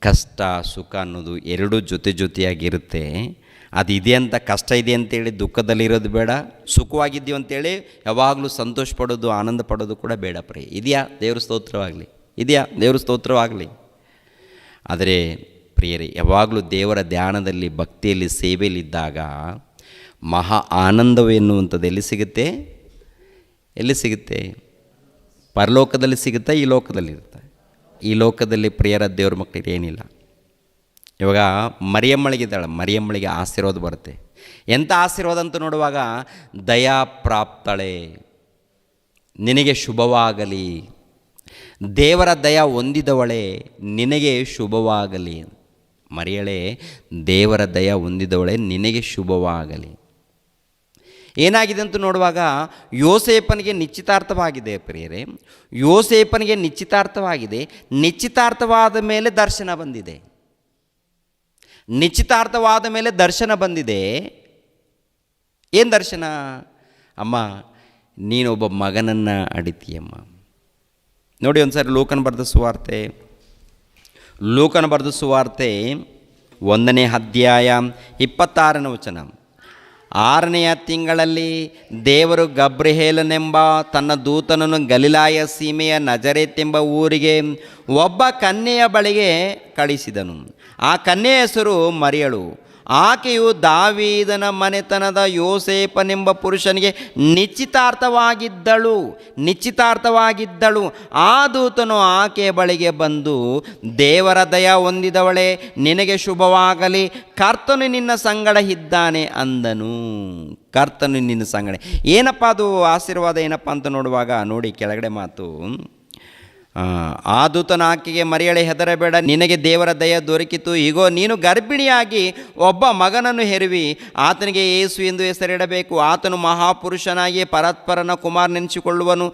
ಕಷ್ಟ ಸುಖ ಅನ್ನೋದು 2 ಜೊತೆಯಾಗಿರುತ್ತೆ. ಅದು ಇದೆ ಅಂತ, ಕಷ್ಟ ಇದೆ ಅಂತೇಳಿ ದುಃಖದಲ್ಲಿರೋದು ಬೇಡ, ಸುಖವಾಗಿದ್ದೀವಿ ಅಂತೇಳಿ ಯಾವಾಗಲೂ ಸಂತೋಷ ಪಡೋದು ಆನಂದ ಪಡೋದು ಕೂಡ ಬೇಡ ಪ್ರಿಯ. ಇದೆಯಾ ದೇವ್ರ ಸ್ತೋತ್ರವಾಗಲಿ. ಆದರೆ ಪ್ರಿಯರೇ, ಯಾವಾಗಲೂ ದೇವರ ಧ್ಯಾನದಲ್ಲಿ ಭಕ್ತಿಯಲ್ಲಿ ಸೇವೆಯಲ್ಲಿದ್ದಾಗ ಮಹಾ ಆನಂದವು ಎನ್ನುವಂಥದ್ದು ಎಲ್ಲಿ ಸಿಗುತ್ತೆ? ಪರಲೋಕದಲ್ಲಿ ಸಿಗುತ್ತಾ? ಈ ಲೋಕದಲ್ಲಿರುತ್ತೆ? ಈ ಲೋಕದಲ್ಲಿ ಪ್ರಿಯರ ದೇವ್ರ ಮಕ್ಕಳಿಗೆ ಏನಿಲ್ಲ. ಇವಾಗ ಮರಿಯಮ್ಮಳಿಗೆ ಆಶೀರ್ವಾದ ಬರುತ್ತೆ. ಎಂಥ ಆಶೀರ್ವಾದ ಅಂತ ನೋಡುವಾಗ, ದಯಾ ಪ್ರಾಪ್ತಳೆ, ನಿನಗೆ ಶುಭವಾಗಲಿ, ದೇವರ ದಯ ಹೊಂದಿದವಳೆ ನಿನಗೆ ಶುಭವಾಗಲಿ. ಮರಿಯಳೇ, ದೇವರ ದಯ ಹೊಂದಿದವಳೆ ನಿನಗೆ ಶುಭವಾಗಲಿ. ಏನಾಗಿದೆ ಅಂತ ನೋಡುವಾಗ, ಯೋಸೇಫನಿಗೆ ನಿಶ್ಚಿತಾರ್ಥವಾಗಿದೆ ಪ್ರಿಯರೇ, ಯೋಸೇಫನಿಗೆ ನಿಶ್ಚಿತಾರ್ಥವಾಗಿದೆ. ನಿಶ್ಚಿತಾರ್ಥವಾದ ಮೇಲೆ ದರ್ಶನ ಬಂದಿದೆ. ಏನು ದರ್ಶನ? ಅಮ್ಮ, ನೀನೊಬ್ಬ ಮಗನನ್ನು ಅಡಿತೀಯಮ್ಮ. ನೋಡಿ ಒಂದು ಸಾರಿ ಲೂಕನ ಬರೆದ ಸುವಾರ್ತೆ 1ನೇ ಅಧ್ಯಾಯ 26ನೇ ವಚನ. 6ನೆಯ ತಿಂಗಳಲ್ಲಿ ದೇವರು ಗಬ್ರಿಯೇಲನೆಂಬ ತನ್ನ ದೂತನನ್ನು ಗಲಿಲಾಯ ಸೀಮೆಯ ನಜರೇತ್ ಎಂಬ ಊರಿಗೆ ಒಬ್ಬ ಕನ್ಯೆಯ ಬಳಿಗೆ ಕಳಿಸಿದನು. ಆ ಕನ್ಯೆಯ ಹೆಸರು ಮರಿಯಳು. ಆಕೆಯು ದಾವೀದನ ಮನೆತನದ ಯೋಸೇಫನೆಂಬ ಪುರುಷನಿಗೆ ನಿಶ್ಚಿತಾರ್ಥವಾಗಿದ್ದಳು. ಆ ದೂತನು ಆಕೆಯ ಬಳಿಗೆ ಬಂದು, ದೇವರ ದಯ ಹೊಂದಿದವಳೆ, ನಿನಗೆ ಶುಭವಾಗಲಿ, ಕರ್ತನು ನಿನ್ನ ಸಂಗಡ ಇದ್ದಾನೆ ಅಂದನು. ಕರ್ತನು ನಿನ್ನ ಸಂಗಡ. ಏನಪ್ಪ ಅದು ಆಶೀರ್ವಾದ ಏನಪ್ಪ ಅಂತ ನೋಡುವಾಗ, ನೋಡಿ ಕೆಳಗಡೆ ಮಾತು, ಆ ದೂತನ ಆಕೆಗೆ, ಮರಿಯಳೆ ಹೆದರಬೇಡ, ನಿನಗೆ ದೇವರ ದಯ ದೊರಕಿತು. ಈಗೋ ನೀನು ಗರ್ಭಿಣಿಯಾಗಿ ಒಬ್ಬ ಮಗನನ್ನು ಹೆರುವಿ, ಆತನಿಗೆ ಯೇಸು ಎಂದು ಹೆಸರಿಡಬೇಕು. ಆತನು ಮಹಾಪುರುಷನಾಗಿ ಪರತ್ಪರನ ಕುಮಾರನೆನಿಸಿಕೊಳ್ಳುವನು.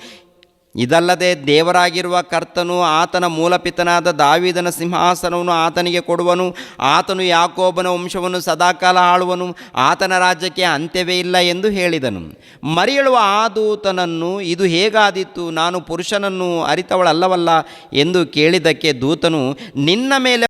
ಇದಲ್ಲದೆ ದೇವರಾಗಿರುವ ಕರ್ತನು ಆತನ ಮೂಲಪಿತನಾದ ದಾವೀದನ ಸಿಂಹಾಸನವನ್ನು ಆತನಿಗೆ ಕೊಡುವನು. ಆತನು ಯಾಕೋಬನ ವಂಶವನ್ನು ಸದಾಕಾಲ ಆಳುವನು. ಆತನ ರಾಜ್ಯಕ್ಕೆ ಅಂತ್ಯವೇ ಇಲ್ಲ ಎಂದು ಹೇಳಿದನು. ಮರಿಯಳು ಆ ದೂತನನ್ನು, ಇದು ಹೇಗಾದೀತು, ನಾನು ಪುರುಷನನ್ನು ಅರಿತವಳಲ್ಲವಲ್ಲ ಎಂದು ಕೇಳಿದ್ದಕ್ಕೆ ದೂತನು, ನಿನ್ನ ಮೇಲೆ